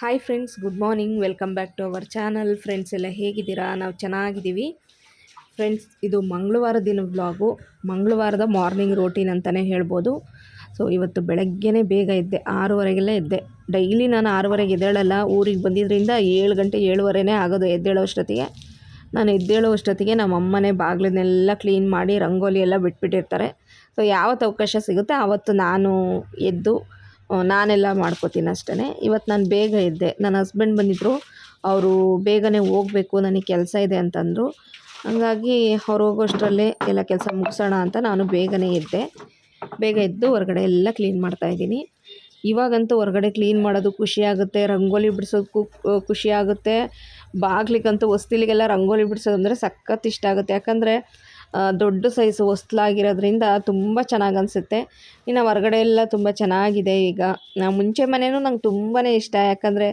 Hi friends, good morning. Welcome back to our channel. Friends ಎಲ್ಲ ಹೇಗಿದ್ದೀರಾ? ನಾವು ಚೆನ್ನಾಗಿದ್ದೀವಿ ಫ್ರೆಂಡ್ಸ್. ಇದು ಮಂಗಳವಾರ ದಿನ ವ್ಲಾಗು, ಮಂಗಳವಾರದ ಮಾರ್ನಿಂಗ್ ರೋಟೀನ್ ಅಂತಲೇ ಹೇಳ್ಬೋದು. ಸೊ ಇವತ್ತು ಬೆಳಗ್ಗೆನೇ ಬೇಗ ಎದ್ದೆ, 6:30ಗೆಲ್ಲ ಎದ್ದೆ. ಡೈಲಿ ನಾನು 6:30ಗೆ ಎದ್ದೇಳಲ್ಲ. ಊರಿಗೆ ಬಂದಿದ್ದರಿಂದ 7 ಗಂಟೆ 7:30ನೇ ಆಗೋದು ಎದ್ದೇಳೋ ಅಷ್ಟೊತ್ತಿಗೆ. ನಾನು ಎದ್ದೇಳೋ ಅಷ್ಟೊತ್ತಿಗೆ ನಮ್ಮ ಅಮ್ಮನೇ ಬಾಗಿಲನ್ನೆಲ್ಲ ಕ್ಲೀನ್ ಮಾಡಿ ರಂಗೋಲಿ ಎಲ್ಲ ಬಿಟ್ಬಿಟ್ಟಿರ್ತಾರೆ. ಸೊ ಯಾವತ್ತು ಅವಕಾಶ ಸಿಗುತ್ತೆ ಆವತ್ತು ನಾನು ಎದ್ದು ನಾನೆಲ್ಲ ಮಾಡ್ಕೋತೀನಿ ಅಷ್ಟೇ. ಇವತ್ತು ನಾನು ಬೇಗ ಎದ್ದೆ. ನನ್ನ ಹಸ್ಬೆಂಡ್ ಬಂದಿದ್ದರು. ಅವರು ಬೇಗನೆ ಹೋಗಬೇಕು, ನನಗೆ ಕೆಲಸ ಇದೆ ಅಂತಂದರು. ಹಾಗಾಗಿ ಅವ್ರು ಹೋಗೋಷ್ಟರಲ್ಲೇ ಎಲ್ಲ ಕೆಲಸ ಮುಗಿಸೋಣ ಅಂತ ನಾನು ಬೇಗನೆ ಎದ್ದೆ. ಬೇಗ ಎದ್ದು ಹೊರಗಡೆ ಎಲ್ಲ ಕ್ಲೀನ್ ಮಾಡ್ತಾಯಿದ್ದೀನಿ. ಇವಾಗಂತೂ ಹೊರಗಡೆ ಕ್ಲೀನ್ ಮಾಡೋದು ಖುಷಿಯಾಗುತ್ತೆ, ರಂಗೋಲಿ ಬಿಡಿಸೋದಕ್ಕೂ ಖುಷಿಯಾಗುತ್ತೆ. ಬಾಗ್ಲಿಗಂತೂ ಹೊಸ್ತಿಲಿಗೆಲ್ಲ ರಂಗೋಲಿ ಬಿಡಿಸೋದಂದರೆ ಸಖತ್ ಇಷ್ಟ ಆಗುತ್ತೆ. ಯಾಕಂದರೆ ದೊಡ್ಡ ಸೈಜು ಹೊಸ್ತಿಲಾಗಿರೋದ್ರಿಂದ ತುಂಬ ಚೆನ್ನಾಗಿ ಅನಿಸುತ್ತೆ. ಇನ್ನು ಹೊರಗಡೆ ಎಲ್ಲ ತುಂಬ ಚೆನ್ನಾಗಿದೆ. ಈಗ ಮುಂಚೆ ಮನೆಯೂ ನಂಗೆ ತುಂಬಾ ಇಷ್ಟ. ಯಾಕಂದರೆ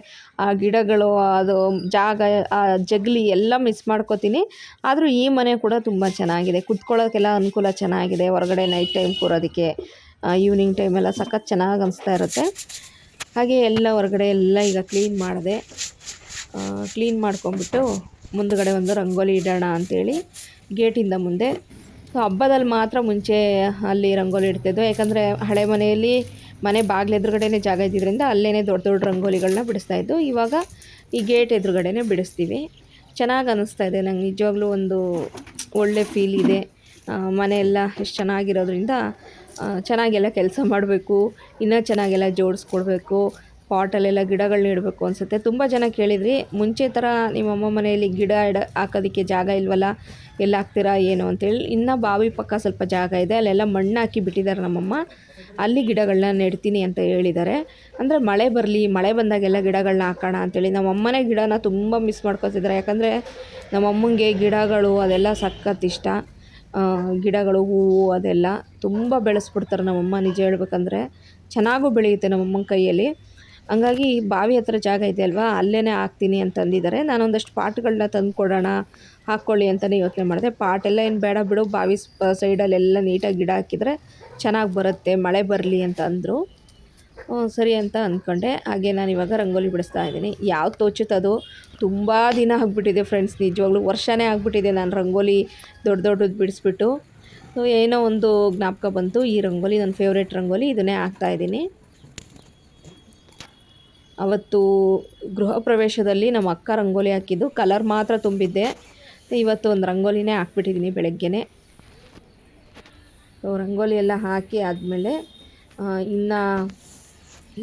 ಆ ಗಿಡಗಳು, ಅದು ಜಾಗ, ಆ ಜಗಲಿ ಎಲ್ಲ ಮಿಸ್ ಮಾಡ್ಕೋತೀನಿ. ಆದರೂ ಈ ಮನೆ ಕೂಡ ತುಂಬ ಚೆನ್ನಾಗಿದೆ. ಕುತ್ಕೊಳ್ಳೋಕ್ಕೆಲ್ಲ ಅನುಕೂಲ ಚೆನ್ನಾಗಿದೆ. ಹೊರಗಡೆ ನೈಟ್ ಟೈಮ್ ಕೂರೋದಕ್ಕೆ, ಈವ್ನಿಂಗ್ ಟೈಮೆಲ್ಲ ಸಖತ್ ಚೆನ್ನಾಗಿ ಅನಿಸ್ತಾ ಇರುತ್ತೆ. ಹಾಗೆ ಎಲ್ಲ ಹೊರಗಡೆ ಎಲ್ಲ ಈಗ ಕ್ಲೀನ್ ಮಾಡಿದೆ. ಕ್ಲೀನ್ ಮಾಡ್ಕೊಂಬಿಟ್ಟು ಮುಂದುಗಡೆ ಒಂದು ರಂಗೋಲಿ ಇಡೋಣ ಅಂಥೇಳಿ ಗೇಟಿಂದ ಮುಂದೆ. ಸೊ ಹಬ್ಬದಲ್ಲಿ ಮಾತ್ರ ಮುಂಚೆ ಅಲ್ಲಿ ರಂಗೋಲಿ ಇಡ್ತಿದ್ದೋ. ಯಾಕಂದರೆ ಹಳೆ ಮನೆಯಲ್ಲಿ ಮನೆ ಬಾಗಿಲು ಎದುರುಗಡೆನೇ ಜಾಗ ಇದ್ದಿದ್ದರಿಂದ ಅಲ್ಲೇ ದೊಡ್ಡ ದೊಡ್ಡ ರಂಗೋಲಿಗಳನ್ನ ಬಿಡಿಸ್ತಾಯಿದ್ದು. ಇವಾಗ ಈ ಗೇಟ್ ಎದುರುಗಡೆನೇ ಬಿಡಿಸ್ತೀವಿ. ಚೆನ್ನಾಗಿ ಅನ್ನಿಸ್ತಾ ಇದೆ ನಂಗೆ. ನಿಜವಾಗ್ಲೂ ಒಂದು ಒಳ್ಳೆ ಫೀಲ್ ಇದೆ. ಮನೆಯೆಲ್ಲ ಎಷ್ಟು ಚೆನ್ನಾಗಿರೋದ್ರಿಂದ ಚೆನ್ನಾಗೆಲ್ಲ ಕೆಲಸ ಮಾಡಬೇಕು, ಇನ್ನೂ ಚೆನ್ನಾಗೆಲ್ಲ ಜೋಡಿಸ್ಕೊಡ್ಬೇಕು. ಪಾಟಲ್ಲೆಲ್ಲ ಗಿಡಗಳನ್ನ ಇಡಬೇಕು ಅನಿಸುತ್ತೆ. ತುಂಬ ಜನ ಕೇಳಿದ್ರಿ, ಮುಂಚೆ ಥರ ನಿಮ್ಮಮ್ಮ ಮನೆಯಲ್ಲಿ ಗಿಡ ಹಾಕೋದಕ್ಕೆ ಜಾಗ ಇಲ್ವಲ್ಲ, ಎಲ್ಲ ಹಾಕ್ತೀರಾ ಏನು ಅಂತೇಳಿ. ಇನ್ನು ಬಾವಿ ಪಕ್ಕ ಸ್ವಲ್ಪ ಜಾಗ ಇದೆ, ಅಲ್ಲೆಲ್ಲ ಮಣ್ಣು ಹಾಕಿ ಬಿಟ್ಟಿದ್ದಾರೆ ನಮ್ಮಮ್ಮ. ಅಲ್ಲಿ ಗಿಡಗಳನ್ನ ನೆಡ್ತೀನಿ ಅಂತ ಹೇಳಿದ್ದಾರೆ. ಅಂದರೆ ಮಳೆ ಬರಲಿ, ಮಳೆ ಬಂದಾಗೆಲ್ಲ ಗಿಡಗಳನ್ನ ಹಾಕೋಣ ಅಂಥೇಳಿ. ನಮ್ಮಮ್ಮನೇ ಗಿಡನ ತುಂಬ ಮಿಸ್ ಮಾಡ್ಕೊತಿದ್ದಾರೆ. ಯಾಕಂದರೆ ನಮ್ಮಮ್ಮಂಗೆ ಗಿಡಗಳು ಅದೆಲ್ಲ ಸಖತ್ ಇಷ್ಟ. ಗಿಡಗಳು, ಹೂವು ಅದೆಲ್ಲ ತುಂಬ ಬೆಳೆಸ್ಬಿಡ್ತಾರೆ ನಮ್ಮಮ್ಮ. ನಿಜ ಹೇಳ್ಬೇಕಂದ್ರೆ ಚೆನ್ನಾಗೂ ಬೆಳೆಯುತ್ತೆ ನಮ್ಮಮ್ಮನ ಕೈಯಲ್ಲಿ. ಹಂಗಾಗಿ ಬಾವಿ ಹತ್ರ ಜಾಗ ಇದೆ ಅಲ್ವಾ, ಅಲ್ಲೇ ಹಾಕ್ತೀನಿ ಅಂತಂದಿದ್ದಾರೆ. ನಾನೊಂದಷ್ಟು ಪಾಟ್ಗಳನ್ನ ತಂದು ಕೊಡೋಣ, ಹಾಕ್ಕೊಳ್ಳಿ ಅಂತಲೇ ಯೋಚನೆ ಮಾಡಿದೆ. ಪಾಟೆಲ್ಲ ಏನು ಬೇಡ ಬಿಡು, ಬಾವಿ ಸೈಡಲ್ಲೆಲ್ಲ ನೀಟಾಗಿ ಗಿಡ ಹಾಕಿದರೆ ಚೆನ್ನಾಗಿ ಬರುತ್ತೆ, ಮಳೆ ಬರಲಿ ಅಂತ ಅಂದರು. ಸರಿ ಅಂತ ಅಂದ್ಕೊಂಡೆ. ಹಾಗೆ ನಾನು ಇವಾಗ ರಂಗೋಲಿ ಬಿಡಿಸ್ತಾ ಇದ್ದೀನಿ. ಯಾವ್ದು ತೋಚುತ್ತದು. ತುಂಬ ದಿನ ಆಗಿಬಿಟ್ಟಿದೆ ಫ್ರೆಂಡ್ಸ್, ನಿಜವಾಗ್ಲೂ ವರ್ಷನೇ ಆಗಿಬಿಟ್ಟಿದೆ ನಾನು ರಂಗೋಲಿ ದೊಡ್ಡ ದೊಡ್ಡದು ಬಿಡಿಸ್ಬಿಟ್ಟು. ಸೊ ಏನೋ ಒಂದು ಜ್ಞಾಪಕ ಬಂತು, ಈ ರಂಗೋಲಿ ನನ್ನ ಫೇವ್ರೇಟ್ ರಂಗೋಲಿ, ಇದನ್ನೇ ಹಾಕ್ತಾಯಿದ್ದೀನಿ. ಅವತ್ತು ಗೃಹ ಪ್ರವೇಶದಲ್ಲಿ ನಮ್ಮ ಅಕ್ಕ ರಂಗೋಲಿ ಹಾಕಿದ್ದು, ಕಲರ್ ಮಾತ್ರ ತುಂಬಿದ್ದೆ. ಇವತ್ತು ಒಂದು ರಂಗೋಲಿನೇ ಹಾಕ್ಬಿಟ್ಟಿದ್ದೀನಿ ಬೆಳಗ್ಗೆನೇ. ರಂಗೋಲಿ ಎಲ್ಲ ಹಾಕಿ ಆದಮೇಲೆ ಇನ್ನು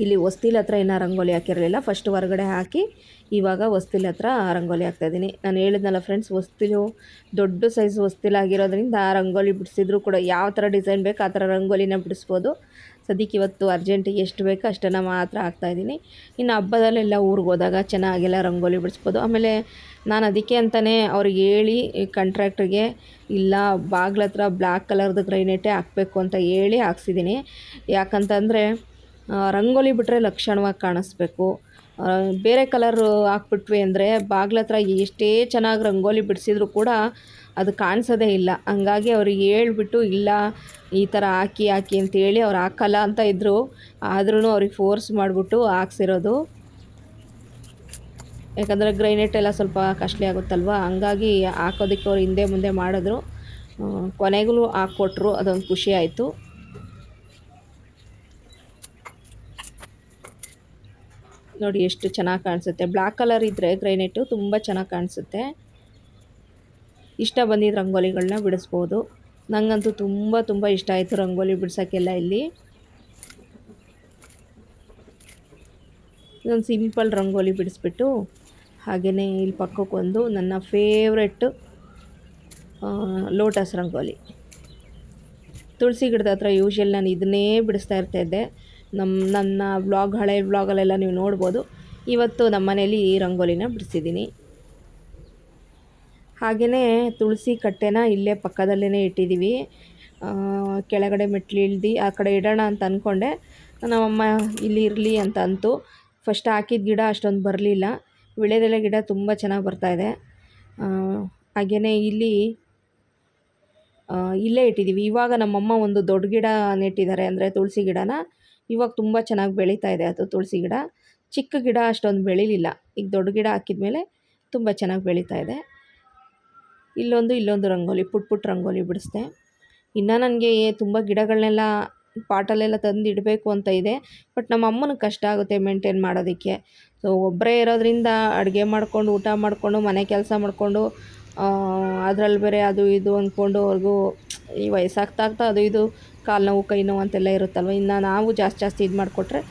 ಇಲ್ಲಿ ಹೊಸ್ತಿಲ ಹತ್ರ ಇನ್ನೂ ರಂಗೋಲಿ ಹಾಕಿರಲಿಲ್ಲ. ಫಸ್ಟ್ ಹೊರಗಡೆ ಹಾಕಿ ಇವಾಗ ಹೊಸ್ತಿಲ ಹತ್ರ ರಂಗೋಲಿ ಹಾಕ್ತಾಯಿದ್ದೀನಿ. ನಾನು ಹೇಳಿದ್ನಲ್ಲ ಫ್ರೆಂಡ್ಸ್, ಹೊಸ್ತಿಲು ದೊಡ್ಡ ಸೈಜ್ ಹೊಸ್ತಿಲಾಗಿರೋದ್ರಿಂದ ರಂಗೋಲಿ ಬಿಡಿಸಿದ್ರು ಕೂಡ ಯಾವ ಥರ ಡಿಸೈನ್ ಬೇಕು ಆ ಥರ ರಂಗೋಲಿನ ಬಿಡಿಸ್ಬೋದು. ಸದ್ಯಕ್ಕೆ ಇವತ್ತು ಅರ್ಜೆಂಟಿಗೆ ಎಷ್ಟು ಬೇಕೋ ಅಷ್ಟನ್ನು ಮಾತ್ರ ಹಾಕ್ತಾಯಿದ್ದೀನಿ. ಇನ್ನು ಹಬ್ಬದಲ್ಲೆಲ್ಲ ಊರಿಗೆ ಹೋದಾಗ ಚೆನ್ನಾಗೆಲ್ಲ ರಂಗೋಲಿ ಬಿಡಿಸ್ಬೋದು. ಆಮೇಲೆ ನಾನು ಅದಕ್ಕೆ ಅಂತಲೇ ಅವ್ರಿಗೆ ಹೇಳಿ, ಕಾಂಟ್ರಾಕ್ಟ್ರಿಗೆ, ಇಲ್ಲ ಬಾಗ್ಲ ಹತ್ರ ಬ್ಲ್ಯಾಕ್ ಕಲರ್ದು ಗ್ರೈನೇಟೇ ಹಾಕಬೇಕು ಅಂತ ಹೇಳಿ ಹಾಕ್ಸಿದ್ದೀನಿ. ಯಾಕಂತಂದರೆ ರಂಗೋಲಿ ಬಿಟ್ಟರೆ ಲಕ್ಷಣವಾಗಿ ಕಾಣಿಸ್ಬೇಕು. ಬೇರೆ ಕಲರು ಹಾಕ್ಬಿಟ್ವಿ ಅಂದರೆ ಬಾಗ್ಲ ಹತ್ರ ಎಷ್ಟೇ ಚೆನ್ನಾಗಿ ರಂಗೋಲಿ ಬಿಡಿಸಿದ್ರು ಕೂಡ ಅದು ಕಾಣಿಸೋದೇ ಇಲ್ಲ. ಹಂಗಾಗಿ ಅವ್ರಿಗೆ ಹೇಳ್ಬಿಟ್ಟು, ಇಲ್ಲ ಈ ಥರ ಹಾಕಿ ಅಂತೇಳಿ ಅವ್ರು ಹಾಕಲ್ಲ ಅಂತ ಇದ್ದರು. ಆದ್ರೂ ಅವ್ರಿಗೆ ಫೋರ್ಸ್ ಮಾಡಿಬಿಟ್ಟು ಹಾಕ್ಸಿರೋದು. ಯಾಕಂದರೆ ಗ್ರೈನೇಟ್ ಎಲ್ಲ ಸ್ವಲ್ಪ ಕಾಸ್ಟ್ಲಿ ಆಗುತ್ತಲ್ವ, ಹಂಗಾಗಿ ಹಾಕೋದಕ್ಕೆ ಅವ್ರು ಹಿಂದೆ ಮುಂದೆ ಮಾಡಿದ್ರು. ಕೊನೆಗೂ ಹಾಕ್ಕೊಟ್ರು, ಅದೊಂದು ಖುಷಿ ಆಯಿತು. ನೋಡಿ ಎಷ್ಟು ಚೆನ್ನಾಗಿ ಕಾಣಿಸುತ್ತೆ. ಬ್ಲ್ಯಾಕ್ ಕಲರ್ ಇದ್ದರೆ ಗ್ರೈನೇಟು ತುಂಬ ಚೆನ್ನಾಗಿ ಕಾಣಿಸುತ್ತೆ. ಇಷ್ಟ ಬಂದಿದ್ದ ರಂಗೋಲಿಗಳನ್ನ ಬಿಡಿಸ್ಬೋದು. ನನಗಂತೂ ತುಂಬ ಇಷ್ಟ ಆಯಿತು ರಂಗೋಲಿ ಬಿಡ್ಸೋಕ್ಕೆಲ್ಲ. ಇಲ್ಲಿ ಇದೊಂದು ಸಿಂಪಲ್ ರಂಗೋಲಿ ಬಿಡಿಸ್ಬಿಟ್ಟು, ಹಾಗೆಯೇ ಇಲ್ಲಿ ಪಕ್ಕಕ್ಕೊಂದು ನನ್ನ ಫೇವ್ರೆಟ್ಟು ಲೋಟಸ್ ರಂಗೋಲಿ. ತುಳಸಿ ಗಿಡದ ಹತ್ರ ಯೂಶ್ವಲ್ ನಾನು ಇದನ್ನೇ ಬಿಡಿಸ್ತಾ ಇರ್ತಾಯಿದ್ದೆ. ನನ್ನ ಹಳೆ ವ್ಲಾಗಲ್ಲೆಲ್ಲ ನೀವು ನೋಡ್ಬೋದು. ಇವತ್ತು ನಮ್ಮ ಮನೇಲಿ ಈ ರಂಗೋಲಿನ ಬಿಡಿಸಿದ್ದೀನಿ. ಹಾಗೆಯೇ ತುಳಸಿ ಕಟ್ಟೆನ ಇಲ್ಲೇ ಪಕ್ಕದಲ್ಲೇ ಇಟ್ಟಿದ್ದೀವಿ. ಕೆಳಗಡೆ ಮೆಟ್ಲು ಇಳ್ದು ಆ ಕಡೆ ಇಡೋಣ ಅಂತ ಅಂದ್ಕೊಂಡೆ. ನಮ್ಮಮ್ಮ ಇಲ್ಲಿ ಇರಲಿ ಅಂತ ಅಂತು. ಫಸ್ಟ್ ಹಾಕಿದ ಗಿಡ ಅಷ್ಟೊಂದು ಬರಲಿಲ್ಲ. ವಿಳ್ಯದೆಲೆ ಗಿಡ ತುಂಬ ಚೆನ್ನಾಗಿ ಬರ್ತಾಯಿದೆ. ಹಾಗೆಯೇ ಇಲ್ಲೇ ಇಟ್ಟಿದ್ದೀವಿ. ಇವಾಗ ನಮ್ಮಮ್ಮ ಒಂದು ದೊಡ್ಡ ಗಿಡ ನೆಟ್ಟಿದ್ದಾರೆ, ಅಂದರೆ ತುಳಸಿ ಗಿಡನ. ಇವಾಗ ತುಂಬ ಚೆನ್ನಾಗಿ ಬೆಳೀತಾ ಇದೆ ಅದು ತುಳಸಿ ಗಿಡ. ಚಿಕ್ಕ ಗಿಡ ಅಷ್ಟೊಂದು ಬೆಳೀಲಿಲ್ಲ. ಈಗ ದೊಡ್ಡ ಗಿಡ ಹಾಕಿದ್ಮೇಲೆ ತುಂಬ ಚೆನ್ನಾಗಿ ಬೆಳೀತಾ ಇದೆ. ಇಲ್ಲೊಂದು ರಂಗೋಲಿ, ಪುಟ್ಟ ರಂಗೋಲಿ ಬಿಡಿಸ್ದೆ. ಇನ್ನು ನನಗೆ ತುಂಬ ಗಿಡಗಳನ್ನೆಲ್ಲ ಪಾಟಲ್ಲೆಲ್ಲ ತಂದು ಇಡಬೇಕು ಅಂತ ಇದೆ. ಬಟ್ ನಮ್ಮ ಅಮ್ಮನಿಗೆ ಕಷ್ಟ ಆಗುತ್ತೆ ಮೇಂಟೈನ್ ಮಾಡೋದಕ್ಕೆ. ಸೊ ಒಬ್ಬರೇ ಇರೋದ್ರಿಂದ ಅಡುಗೆ ಮಾಡ್ಕೊಂಡು, ಊಟ ಮಾಡಿಕೊಂಡು, ಮನೆ ಕೆಲಸ ಮಾಡಿಕೊಂಡು, ಅದರಲ್ಲಿ ಬೇರೆ ಅದು ಇದು ಅಂದ್ಕೊಂಡು ಅವ್ರಿಗೂ ಈ ವಯಸ್ಸಾಗ್ತಾ ಅದು ಇದು ಕಾಲು ನೋವು, ಕೈ ನೋವು ಅಂತೆಲ್ಲ ಇರುತ್ತಲ್ವ. ಇನ್ನು ನಾವು ಜಾಸ್ತಿ ಇದು ಮಾಡಿಕೊಟ್ರೆ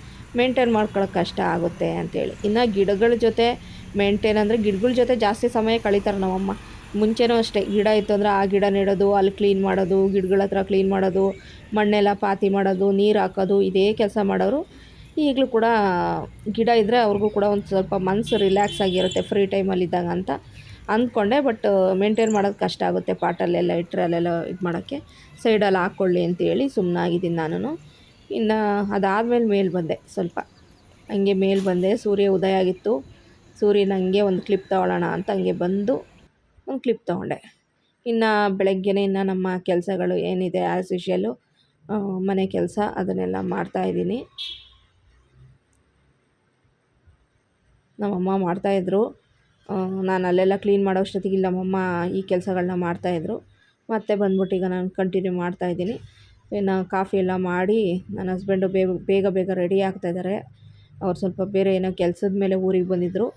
ಮೇಂಟೈನ್ ಮಾಡ್ಕೊಳ್ಳೋಕೆ ಕಷ್ಟ ಆಗುತ್ತೆ ಅಂತೇಳಿ. ಇನ್ನು ಗಿಡಗಳ ಜೊತೆ ಮೇಂಟೈನ್ ಅಂದರೆ ಗಿಡಗಳ ಜೊತೆ ಜಾಸ್ತಿ ಸಮಯ ಕಳೀತಾರೆ ನಮ್ಮಮ್ಮ. ಮುಂಚೆನೂ ಅಷ್ಟೇ, ಗಿಡ ಇತ್ತು ಅಂದರೆ ಆ ಗಿಡ ನೆಡೋದು, ಅಲ್ಲಿ ಕ್ಲೀನ್ ಮಾಡೋದು, ಗಿಡಗಳ ಹತ್ರ ಕ್ಲೀನ್ ಮಾಡೋದು, ಮಣ್ಣೆಲ್ಲ ಪಾತಿ ಮಾಡೋದು, ನೀರು ಹಾಕೋದು, ಇದೇ ಕೆಲಸ ಮಾಡೋರು. ಈಗಲೂ ಕೂಡ ಗಿಡ ಇದ್ದರೆ ಅವ್ರಿಗೂ ಕೂಡ ಒಂದು ಸ್ವಲ್ಪ ಮನಸ್ಸು ರಿಲ್ಯಾಕ್ಸ್ ಆಗಿರುತ್ತೆ ಫ್ರೀ ಟೈಮಲ್ಲಿದ್ದಾಗ ಅಂತ ಅಂದ್ಕೊಂಡೆ. ಬಟ್ ಮೇಂಟೈನ್ ಮಾಡೋದು ಕಷ್ಟ ಆಗುತ್ತೆ, ಪಾಟಲ್ಲೆಲ್ಲ ಇಟ್ಟರೆ ಅಲ್ಲೆಲ್ಲ ಇದು ಮಾಡೋಕ್ಕೆ. ಸೈಡಲ್ಲಿ ಹಾಕ್ಕೊಳ್ಳಿ ಅಂತೇಳಿ ಸುಮ್ಮನಾಗಿದ್ದೀನಿ ನಾನು. ಇನ್ನು ಅದಾದಮೇಲೆ ಮೇಲೆ ಬಂದೆ, ಸ್ವಲ್ಪ ಹಂಗೆ ಮೇಲೆ ಬಂದೆ. ಸೂರ್ಯ ಉದಯ ಆಗಿತ್ತು. ಸೂರ್ಯನ ಹಂಗೆ ಒಂದು ಕ್ಲಿಪ್ ತೊಗೊಳ್ಳೋಣ ಅಂತ ಹಂಗೆ ಬಂದು ಒಂದು ಕ್ಲಿಪ್ ತೊಗೊಂಡೆ. ಇನ್ನು ಬೆಳಗ್ಗೆನೇ ಇನ್ನು ನಮ್ಮ ಕೆಲಸಗಳು ಏನಿದೆ ಆ್ಯಸ್ ಯೂಶ್ವಲ್ಲು ಮನೆ ಕೆಲಸ ಅದನ್ನೆಲ್ಲ ಮಾಡ್ತಾಯಿದ್ದೀನಿ. ನಮ್ಮಮ್ಮ ಮಾಡ್ತಾಯಿದ್ರು. ನಾನು ಅಲ್ಲೆಲ್ಲ ಕ್ಲೀನ್ ಮಾಡೋ ಅಷ್ಟೊತ್ತಿಗೆ ಇಲ್ಲಿ ನಮ್ಮಮ್ಮ ಈ ಕೆಲಸಗಳನ್ನ ಮಾಡ್ತಾಯಿದ್ರು. ಮತ್ತೆ ಬಂದ್ಬಿಟ್ಟು ಈಗ ನಾನು ಕಂಟಿನ್ಯೂ ಮಾಡ್ತಾಯಿದ್ದೀನಿ. ಇನ್ನು ಕಾಫಿ ಎಲ್ಲ ಮಾಡಿ ನನ್ನ ಹಸ್ಬೆಂಡು ಬೇಗ ರೆಡಿ ಆಗ್ತಾಯಿದ್ದಾರೆ. ಅವ್ರು ಸ್ವಲ್ಪ ಬೇರೆ ಏನೋ ಕೆಲಸದ ಮೇಲೆ ಊರಿಗೆ ಬಂದಿದ್ದರು.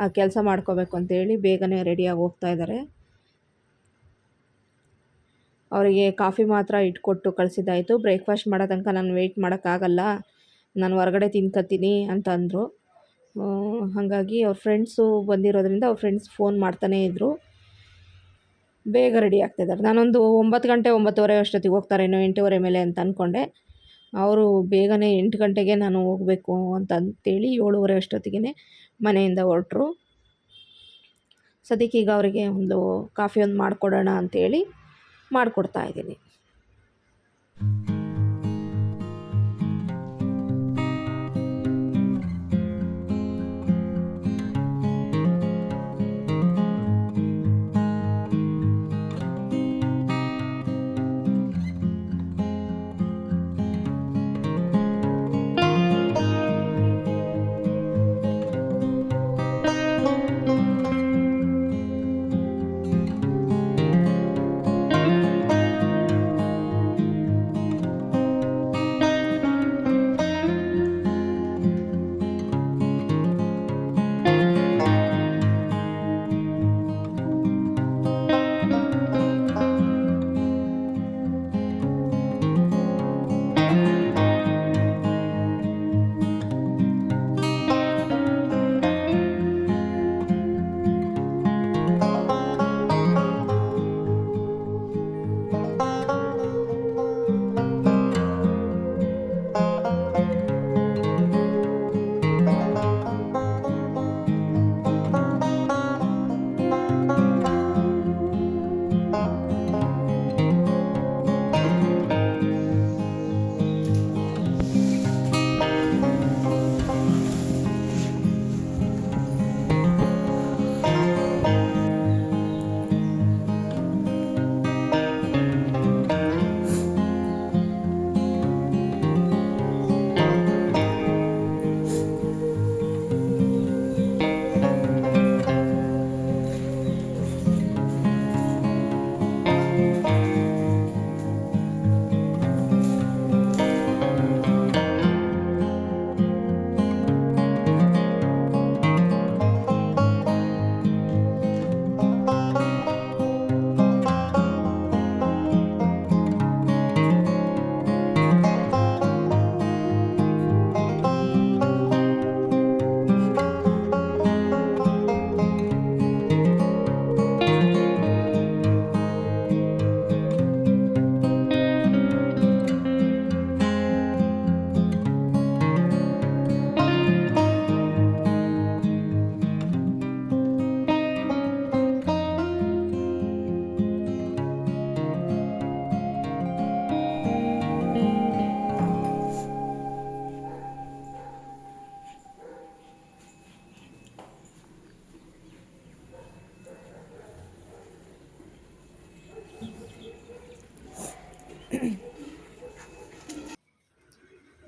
ಆ ಕೆಲಸ ಮಾಡ್ಕೋಬೇಕು ಅಂತೇಳಿ ಬೇಗನೆ ರೆಡಿಯಾಗಿ ಹೋಗ್ತಾಯಿದ್ದಾರೆ. ಅವರಿಗೆ ಕಾಫಿ ಮಾತ್ರ ಇಟ್ಕೊಟ್ಟು ಕಳಿಸಿದ್ದಾಯಿತು. ಬ್ರೇಕ್ಫಾಸ್ಟ್ ಮಾಡೋ ತನಕ ನಾನು ವೆಯ್ಟ್ ಮಾಡೋಕ್ಕಾಗಲ್ಲ, ನಾನು ಹೊರಗಡೆ ತಿನ್ಕೋತೀನಿ ಅಂತ ಅಂದರು. ಹಾಗಾಗಿ ಅವ್ರ ಫ್ರೆಂಡ್ಸು ಬಂದಿರೋದ್ರಿಂದ ಅವ್ರ ಫ್ರೆಂಡ್ಸ್ ಫೋನ್ ಮಾಡ್ತಾನೇ ಇದ್ದರು. ಬೇಗ ರೆಡಿ ಆಗ್ತಾಯಿದ್ದಾರೆ. ನಾನೊಂದು 9 ಗಂಟೆ 9:30 ಅಷ್ಟೊತ್ತಿಗೆ ಹೋಗ್ತಾರೇನೋ, 8:30 ಮೇಲೆ ಅಂತ ಅಂದ್ಕೊಂಡೆ. ಅವರು ಬೇಗನೆ 8 ಗಂಟೆಗೆ ನಾನು ಹೋಗಬೇಕು ಅಂತಂತೇಳಿ 7:30 ಅಷ್ಟೊತ್ತಿಗೆ ಮನೆಯಿಂದ ಹೊರಟರು. ಸದ್ಯಕ್ಕೆ ಈಗ ಅವರಿಗೆ ಒಂದು ಕಾಫಿ ಒಂದು ಮಾಡಿಕೊಡೋಣ ಅಂಥೇಳಿ ಮಾಡಿಕೊಡ್ತಾಯಿದ್ದೀನಿ.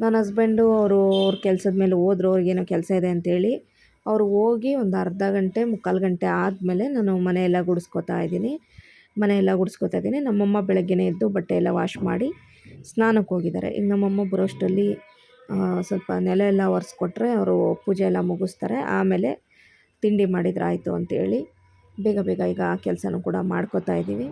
ನನ್ನ ಹಸ್ಬೆಂಡು ಅವ್ರ ಕೆಲಸದ ಮೇಲೆ ಹೋದ್ರು, ಅವ್ರಿಗೇನೋ ಕೆಲಸ ಇದೆ ಅಂತೇಳಿ. ಅವ್ರು ಹೋಗಿ ಒಂದು ಅರ್ಧ ಗಂಟೆ ಮುಕ್ಕಾಲು ಗಂಟೆ ಆದಮೇಲೆ ನಾನು ಮನೆಯೆಲ್ಲ ಗುಡಿಸ್ಕೊತಾ ಇದ್ದೀನಿ. ನಮ್ಮಮ್ಮ ಬೆಳಗ್ಗೆನೇ ಎದ್ದು ಬಟ್ಟೆ ಎಲ್ಲ ವಾಶ್ ಮಾಡಿ ಸ್ನಾನಕ್ಕೆ ಹೋಗಿದ್ದಾರೆ. ಈಗ ನಮ್ಮಮ್ಮ ಬರೋಷ್ಟರಲ್ಲಿ ಸ್ವಲ್ಪ ನೆಲ ಎಲ್ಲ ಒರೆಸ್ಕೊಟ್ರೆ ಅವರು ಪೂಜೆ ಎಲ್ಲ ಮುಗಿಸ್ತಾರೆ. ಆಮೇಲೆ ತಿಂಡಿ ಮಾಡಿದ್ರೆ ಆಯಿತು ಅಂತೇಳಿ ಬೇಗ ಬೇಗ ಈಗ ಆ ಕೆಲಸನೂ ಕೂಡ ಮಾಡ್ಕೋತಾ ಇದ್ದೀವಿ.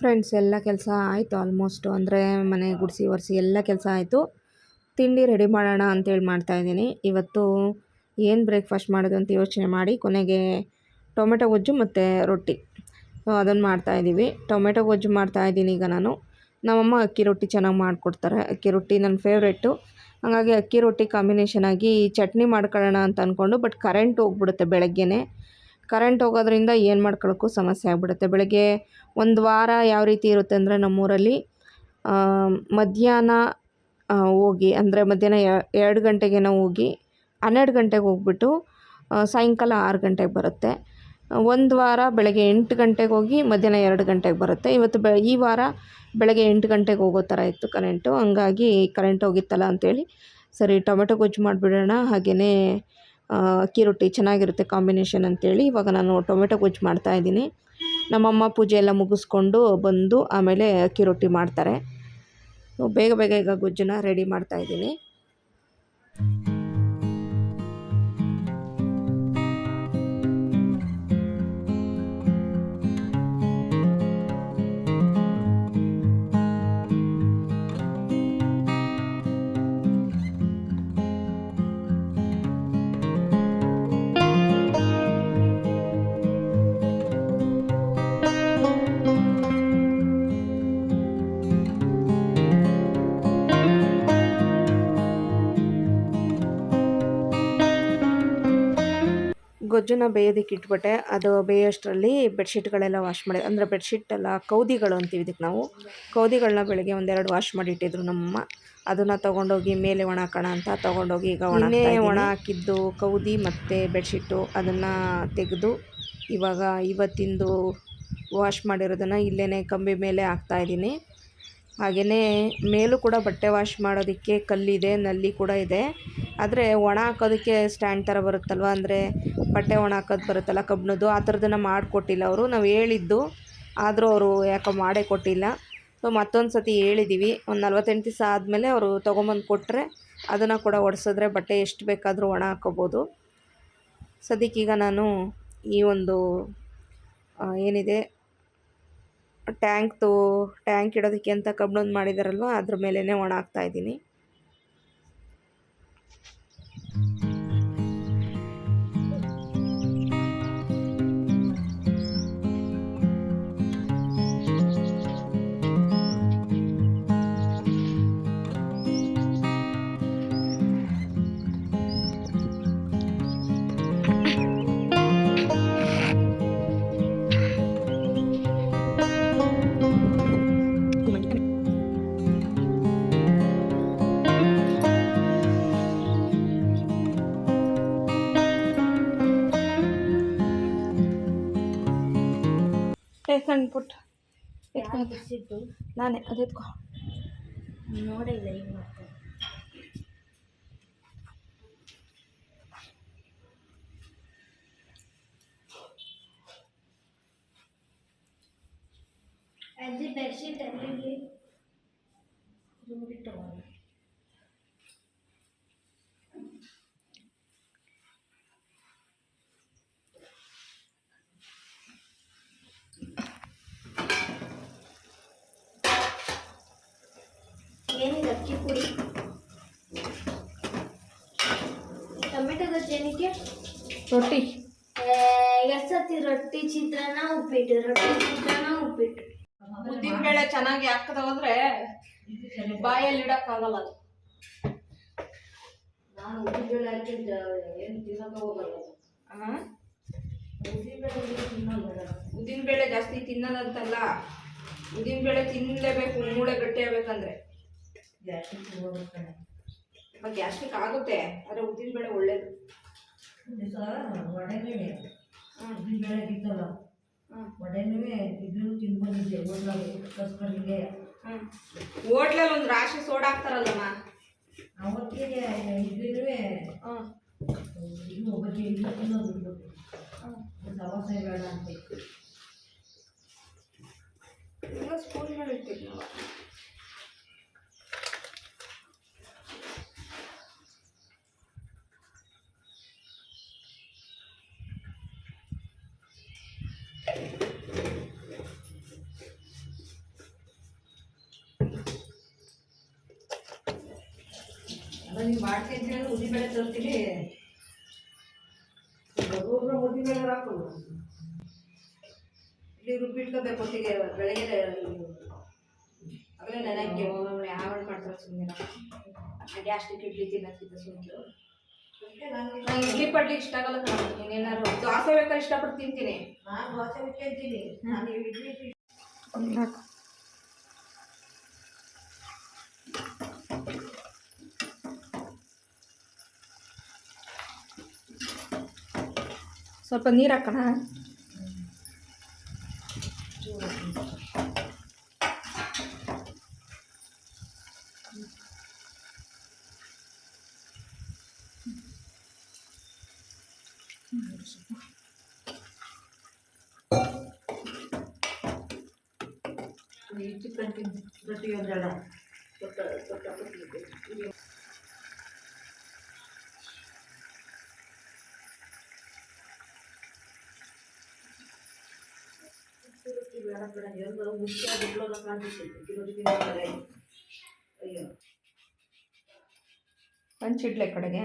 ಫ್ರೆಂಡ್ಸ್, ಎಲ್ಲ ಕೆಲಸ ಆಯಿತು ಆಲ್ಮೋಸ್ಟು. ಅಂದರೆ ಮನೆ ಗುಡಿಸಿ ಒರೆಸಿ ಎಲ್ಲ ಕೆಲಸ ಆಯಿತು. ತಿಂಡಿ ರೆಡಿ ಮಾಡೋಣ ಅಂತೇಳಿ ಮಾಡ್ತಾಯಿದ್ದೀನಿ. ಇವತ್ತು ಏನು ಬ್ರೇಕ್ಫಾಸ್ಟ್ ಮಾಡೋದು ಅಂತ ಯೋಚನೆ ಮಾಡಿ ಕೊನೆಗೆ ಟೊಮೆಟೊ ಗೊಜ್ಜು ಮತ್ತು ರೊಟ್ಟಿ, ಅದನ್ನು ಮಾಡ್ತಾಯಿದ್ದೀವಿ. ಟೊಮೆಟೊ ಗೊಜ್ಜು ಮಾಡ್ತಾಯಿದ್ದೀನಿ ಈಗ ನಾನು. ನಮ್ಮಮ್ಮ ಅಕ್ಕಿ ರೊಟ್ಟಿ ಚೆನ್ನಾಗಿ ಮಾಡಿಕೊಡ್ತಾರೆ. ಅಕ್ಕಿ ರೊಟ್ಟಿ ನನ್ನ ಫೇವ್ರೆಟ್ಟು. ಹಾಗಾಗಿ ಅಕ್ಕಿ ರೊಟ್ಟಿ ಕಾಂಬಿನೇಷನ್ ಆಗಿ ಚಟ್ನಿ ಮಾಡ್ಕೊಳ್ಳೋಣ ಅಂತ ಅಂದ್ಕೊಂಡು, ಬಟ್ ಕರೆಂಟ್ ಹೋಗ್ಬಿಡುತ್ತೆ ಬೆಳಗ್ಗೆನೇ. ಕರೆಂಟ್ ಹೋಗೋದ್ರಿಂದ ಏನು ಮಾಡ್ಕೊಳ್ಳೋಕ್ಕೂ ಸಮಸ್ಯೆ ಆಗಿಬಿಡುತ್ತೆ. ಬೆಳಗ್ಗೆ ಒಂದು ವಾರ ಯಾವ ರೀತಿ ಇರುತ್ತೆ ಅಂದರೆ, ನಮ್ಮೂರಲ್ಲಿ ಮಧ್ಯಾಹ್ನ ಹೋಗಿ, ಅಂದರೆ ಮಧ್ಯಾಹ್ನ 2 ಗಂಟೆಗೇನೋ ಹೋಗಿ 12 ಗಂಟೆಗೆ ಹೋಗ್ಬಿಟ್ಟು ಸಾಯಂಕಾಲ 6 ಗಂಟೆಗೆ ಬರುತ್ತೆ. ಒಂದು ವಾರ ಬೆಳಗ್ಗೆ 8 ಗಂಟೆಗೆ ಹೋಗಿ ಮಧ್ಯಾಹ್ನ 2 ಗಂಟೆಗೆ ಬರುತ್ತೆ. ಈ ವಾರ ಬೆಳಗ್ಗೆ 8 ಗಂಟೆಗೆ ಹೋಗೋ ಥರ ಇತ್ತು ಕರೆಂಟು. ಹಂಗಾಗಿ ಕರೆಂಟ್ ಹೋಗಿತ್ತಲ್ಲ ಅಂಥೇಳಿ ಸರಿ ಟೊಮೆಟೊ ಗೊಜ್ಜು ಮಾಡಿಬಿಡೋಣ, ಹಾಗೆಯೇ ಅಕ್ಕಿ ರೊಟ್ಟಿ ಚೆನ್ನಾಗಿರುತ್ತೆ ಕಾಂಬಿನೇಷನ್ ಅಂತೇಳಿ ಇವಾಗ ನಾನು ಟೊಮೆಟೊ ಗೊಜ್ಜು ಮಾಡ್ತಾಯಿದ್ದೀನಿ. ನಮ್ಮಮ್ಮ ಪೂಜೆ ಎಲ್ಲ ಮುಗಿಸ್ಕೊಂಡು ಬಂದು ಆಮೇಲೆ ಅಕ್ಕಿ ರೊಟ್ಟಿ ಮಾಡ್ತಾರೆ. ಬೇಗ ಬೇಗ ಈಗ ಗೊಜ್ಜನ್ನ ರೆಡಿ ಮಾಡ್ತಾಯಿದ್ದೀನಿ. ಗೊಜ್ಜನ್ನ ಬೇಯೋದಕ್ಕೆ ಇಟ್ಬಿಟ್ಟೆ. ಅದು ಬೇಯೋಷ್ಟರಲ್ಲಿ ಬೆಡ್ಶೀಟ್ಗಳೆಲ್ಲ ವಾಶ್ ಮಾಡಿ, ಅಂದರೆ ಬೆಡ್ಶೀಟ್ ಅಲ್ಲ, ಕೌದಿಗಳು ಅಂತೀವಿ ಇದಕ್ಕೆ ನಾವು. ಕೌದಿಗಳನ್ನ ಬೆಳಗ್ಗೆ 1-2 ವಾಶ್ ಮಾಡಿ ಇಟ್ಟಿದ್ರು ನಮ್ಮಮ್ಮ. ಅದನ್ನು ತೊಗೊಂಡೋಗಿ ಮೇಲೆ ಒಣ ಹಾಕೋಣ ಅಂತ ತೊಗೊಂಡೋಗಿ ಈಗ ಒಣ ಹಾಕಿದ್ದು ಕೌದಿ ಮತ್ತು ಬೆಡ್ಶೀಟು ಅದನ್ನು ತೆಗೆದು ಇವಾಗ ಇವತ್ತಿಂದು ವಾಶ್ ಮಾಡಿರೋದನ್ನು ಇಲ್ಲೇ ಕಂಬಿ ಮೇಲೆ ಹಾಕ್ತಾಯಿದ್ದೀನಿ. ಹಾಗೆಯೇ ಮೇಲೂ ಕೂಡ ಬಟ್ಟೆ ವಾಶ್ ಮಾಡೋದಕ್ಕೆ ಕಲ್ಲಿದೆ, ನಲ್ಲಿ ಕೂಡ ಇದೆ. ಆದರೆ ಒಣ ಹಾಕೋದಕ್ಕೆ ಸ್ಟ್ಯಾಂಡ್ ಥರ ಬರುತ್ತಲ್ವ, ಅಂದರೆ ಬಟ್ಟೆ ಒಣ ಹಾಕೋದು ಬರುತ್ತಲ್ಲ ಕಬ್ಬಿಣದ್ದು, ಆ ಥರದನ್ನು ಮಾಡಿಕೊಟ್ಟಿಲ್ಲ ಅವರು. ನಾವು ಹೇಳಿದ್ದು, ಆದರೂ ಅವರು ಯಾಕೋ ಮಾಡೇ ಕೊಟ್ಟಿಲ್ಲ. ಸೊ ಮತ್ತೊಂದು ಸತಿ ಹೇಳಿದ್ದೀವಿ. ಒಂದು 48 ದಿವಸ ಆದಮೇಲೆ ಅವರು ತೊಗೊಂಬಂದು ಕೊಟ್ಟರೆ ಅದನ್ನು ಕೂಡ ಒರೆಸಿದ್ರೆ ಬಟ್ಟೆ ಎಷ್ಟು ಬೇಕಾದರೂ ಒಣ ಹಾಕ್ಕೋಬೋದು. ಸದ್ಯಕ್ಕೀಗ ನಾನು ಈ ಒಂದು ಏನಿದೆ ಟ್ಯಾಂಕ್ ಇಡೋದಕ್ಕೆ ಅಂತ ಕಬ್ಬಿಣದ್ದು ಮಾಡಿದಾರಲ್ವ, ಅದ್ರ ಮೇಲೇ ಒಣ ಹಾಕ್ತಾಯಿದ್ದೀನಿ. ಕಣ್ಣು ಪುಟ್ಟ ಎತ್ಕೊ ನಾನೇ ಅದು ಎತ್ಕೊ ನೋಡಿಲ್ಲ ಈಗ ಮತ್ತೆ ಅದು ಬೆಡ್ಶೀಟ್ ಅಲ್ಲಿ ಬಿಟ್ಟು ಏನಿದೆ ಅಕ್ಕಿ ಪುಡಿ ಟೊಮೆಟೊ ಗೊಜ್ಜು ಏನಕ್ಕೆ ರೊಟ್ಟಿ ಎಷ್ಟೊತ್ತಿ ರೊಟ್ಟಿ ಚಿತ್ರಾನ್ನ ಉಪ್ಪಿಟ್ಟು ರೊಟ್ಟಿ ಚಿತ್ರಾನ್ನ ಉಪ್ಪಿಟ್ಟು ಉದ್ದಿನ ಬೇಳೆ ಚೆನ್ನಾಗಿ ಹಾಕದ ಹೋದ್ರೆ ಬಾಯಲ್ಲಿ ಇಡಕ್ಕಾಗಲ್ಲ ಅದು. ನಾನು ಉದ್ದಿನ ಬೇಳೆ ಹಾಕಿದ್ದ ಏನು ತಿನ್ನೋಕೆ ಹೋಗಲ್ಲ ಉದ್ದಿನ ಬೇಳೆ ಜಾಸ್ತಿ ತಿನ್ನೋದಂತಲ್ಲ, ಉದ್ದಿನ ಬೇಳೆ ತಿನ್ನಲೇಬೇಕು ಮೂಳೆ ಗಟ್ಟಿ ಆಗ್ಬೇಕಂದ್ರೆ. ಗ್ಯಾಸ್ಟ್ರಿಕ್ ಆಗುತ್ತೆ, ಆದರೆ ಉದ್ದಿನ ಬೇಳೆ ಒಳ್ಳೇದು. ವಡೆನೇ ಉದ್ದಿನ ಬೇಳೆ ತಿನ್ನಲ್ಲ, ವಡೆನೇ ಇದ್ರೂ ತಿನ್ಬಂದಿದ್ದೆ ಹೋಟ್ಲಲ್ಲಿ ಕಸ್ಕೊಂಡಿಗೆ. ಹೋಟ್ಲಲ್ಲಿ ಒಂದು ರಾಶಿ ಸೋಡಾ ಹಾಕ್ತಾರಲ್ಲಮ್ಮ, ಅವತ್ತಿಗೆ ಇದ್ರೂ ಇದು ಒಬ್ಬಕ್ಕೆ ಇದು ತಿನ್ನೋದು ಬಿಡ್ಬೇಕು, ದವಸೆ ಬೇಡ ಅಂತ ಸ್ಪೂನ್ ಮೇಲೆ ಇರ್ತೀವಿ ನಾವು. ನೀವು ಮಾಡ್ತೀನಿ ಹೇಳಿದ್ರೆ ಉದ್ದಿನ ಬೇಳೆ ತರ್ತೀನಿ, ಉದ್ದಿನ ಬೇಳೆ ಹಾಕೋದು ಇಲ್ಲಿ ರುಬ್ಬಿಟ್ಕೋಬೇಕು ಹೊತ್ತಿಗೆ. ಬೆಳಗ್ಗೆ ಆಗಲೇ ನನಗೆ ಯಾವಳು ಮಾಡ್ತಾರೆ ಸುಮ್ಮನೆ. ಗ್ಯಾಸ್ಟ್ರಿಕ್ ಇಡ್ಲಿ ತಿನ್ನೋಕ್ಕಿಂತ ಸುಮ್ಮನೆ ನಂಗೆ ಇಡ್ಲಿ ಪಡ್ಲಿ ಇಷ್ಟ ಆಗಲ್ಲ. ನೀನೇನಾದ್ರು ದೋಸೆ ಬೇಕಾದ್ರೆ ಇಷ್ಟಪಟ್ಟು ತಿಂತೀನಿ. ನಾನು ದೋಸೆ ಬಿಟ್ಕೊತೀನಿ, ನಾನು ಇಡ್ಲಿ ಸ್ವಲ್ಪ ನೀರು ಹಾಕೋಣ. ಚಿಕನ್ ರೊಟ್ಟಿ ಒಂದೆರಡ ಬೇಡ ಬೇಡ ಎಲ್ಲ ಮುಖ್ಯವಾಗಿ ಇಟ್ಲೋದ ಕಾಣಿಸುತ್ತೆ ರೊಟ್ಟಿ ತಿಂತಾರೆ. ಅಯ್ಯೋ ಹಂಚಿಡ್ಲೆ ಕಡೆಗೆ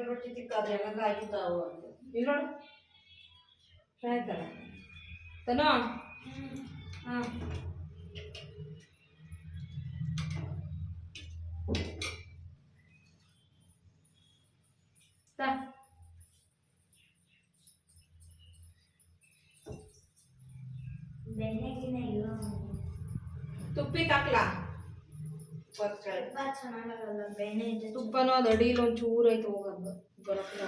ರೊಟ್ಟಿ ತಿಕ್ಕಾದ್ರೆ ಎಲ್ಲ ಆಗಿದ್ದಾವು ಇಲ್ಲಿ ನೋಡು ಆಯ್ತಲ್ಲ ತನೋ. ಹಾಂ ಬೆಣ್ಣೆಗಿನ ಇಲ್ಲ ತುಪ್ಪಿಗೆ ಹಾಕ್ಲಾ? ಚೆನ್ನಾಗಲ್ಲ ಬೆಣ್ಣೆ ತುಪ್ಪನೂ ಅದು ಅಡಿയിൽ ಒಂದು ಚೂರು ಐತೆ ಹೋಗಲ್ಲ ಬರೋಲ್ಲ.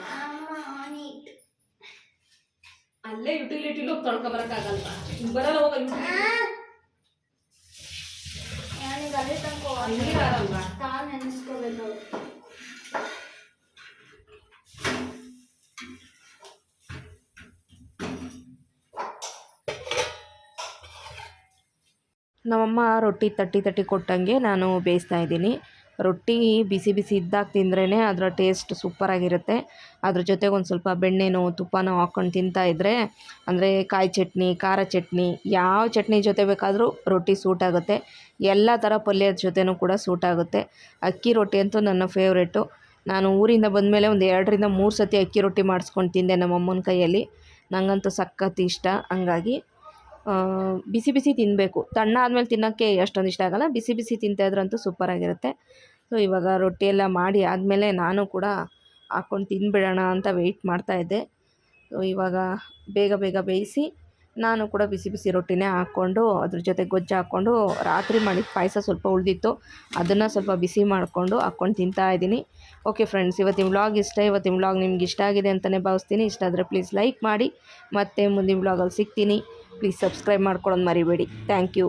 ಅಲ್ಲೇ ಯುಟಿಲಿಟಿಲಿ ಹೋಗಿ ತೊಳ್ಕೊ ಬರೋಕ್ಕಾಗಲ್ವಾ? ಬರಲ್ಲ ಹೋಗ ಅದೇ ತನಕ ನೀರಾರಲ್ವಾ? ನೆನೆಸ್ಕೋಬೇಕು. ನಮ್ಮಮ್ಮ ರೊಟ್ಟಿ ತಟ್ಟಿ ಕೊಟ್ಟಂಗೆ ನಾನು ಬೇಯಿಸ್ತಾ ಇದ್ದೀನಿ. ರೊಟ್ಟಿ ಬಿಸಿ ಬಿಸಿ ಇದ್ದಾಗ ತಿಂದ್ರೇ ಅದರ ಟೇಸ್ಟ್ ಸೂಪರಾಗಿರುತ್ತೆ. ಅದ್ರ ಜೊತೆಗೆ ಒಂದು ಸ್ವಲ್ಪ ಬೆಣ್ಣೆನೋ ತುಪ್ಪನೋ ಹಾಕ್ಕೊಂಡು ತಿಂತಾಯಿದ್ರೆ, ಅಂದರೆ ಕಾಯಿ ಚಟ್ನಿ, ಖಾರ ಚಟ್ನಿ, ಯಾವ ಚಟ್ನಿ ಜೊತೆ ಬೇಕಾದರೂ ರೊಟ್ಟಿ ಸೂಟಾಗುತ್ತೆ. ಎಲ್ಲ ಥರ ಪಲ್ಯದ ಜೊತೆನೂ ಕೂಡ ಸೂಟಾಗುತ್ತೆ. ಅಕ್ಕಿ ರೊಟ್ಟಿ ಅಂತೂ ನನ್ನ ಫೇವ್ರೇಟು. ನಾನು ಊರಿಂದ ಬಂದಮೇಲೆ ಒಂದು 2ರಿಂದ 3 ಸತಿ ಅಕ್ಕಿ ರೊಟ್ಟಿ ಮಾಡಿಸ್ಕೊಂಡು ತಿಂದೆ ನಮ್ಮಮ್ಮನ ಕೈಯಲ್ಲಿ. ನನಗಂತೂ ಸಖತ್ ಇಷ್ಟ. ಹಂಗಾಗಿ ಬಿಸಿ ಬಿಸಿ ತಿನ್ನಬೇಕು. ತಣ್ಣಾದ್ಮೇಲೆ ತಿನ್ನೋಕ್ಕೆ ಅಷ್ಟೊಂದು ಇಷ್ಟ ಆಗೋಲ್ಲ. ಬಿಸಿ ಬಿಸಿ ತಿಂತಾಯಿದ್ರಂತೂ ಸೂಪರಾಗಿರುತ್ತೆ. ಸೊ ಇವಾಗ ರೊಟ್ಟಿ ಎಲ್ಲ ಮಾಡಿ ಆದಮೇಲೆ ನಾನು ಕೂಡ ಹಾಕ್ಕೊಂಡು ತಿಂದುಬಿಡೋಣ ಅಂತ ವೆಯ್ಟ್ ಮಾಡ್ತಾಯಿದ್ದೆ. ಸೊ ಇವಾಗ ಬೇಗ ಬೇಯಿಸಿ ನಾನು ಕೂಡ ಬಿಸಿ ಬಿಸಿ ರೊಟ್ಟಿನೇ ಹಾಕ್ಕೊಂಡು ಅದ್ರ ಜೊತೆ ಗೊಜ್ಜು ಹಾಕ್ಕೊಂಡು, ರಾತ್ರಿ ಮಾಡಿದ ಪಾಯಸ ಸ್ವಲ್ಪ ಉಳಿದಿತ್ತು, ಅದನ್ನು ಸ್ವಲ್ಪ ಬಿಸಿ ಮಾಡಿಕೊಂಡು ಹಾಕ್ಕೊಂಡು ತಿಂತಾಯಿದ್ದೀನಿ. ಓಕೆ ಫ್ರೆಂಡ್ಸ್, ಇವತ್ತಿನ ವ್ಲಾಗ್ ನಿಮ್ಗೆ ಇಷ್ಟ ಆಗಿದೆ ಅಂತಲೇ ಭಾವಿಸ್ತೀನಿ. ಇಷ್ಟ ಆದರೆ ಪ್ಲೀಸ್ ಲೈಕ್ ಮಾಡಿ. ಮತ್ತೆ ಮುಂದಿನ ವ್ಲಾಗಲ್ಲಿ ಸಿಗ್ತೀನಿ. ಪ್ಲೀಸ್ ಸಬ್ಸ್ಕ್ರೈಬ್ ಮಾಡ್ಕೊಳ್ಳೋದು ಮರಿಬೇಡಿ. Thank you.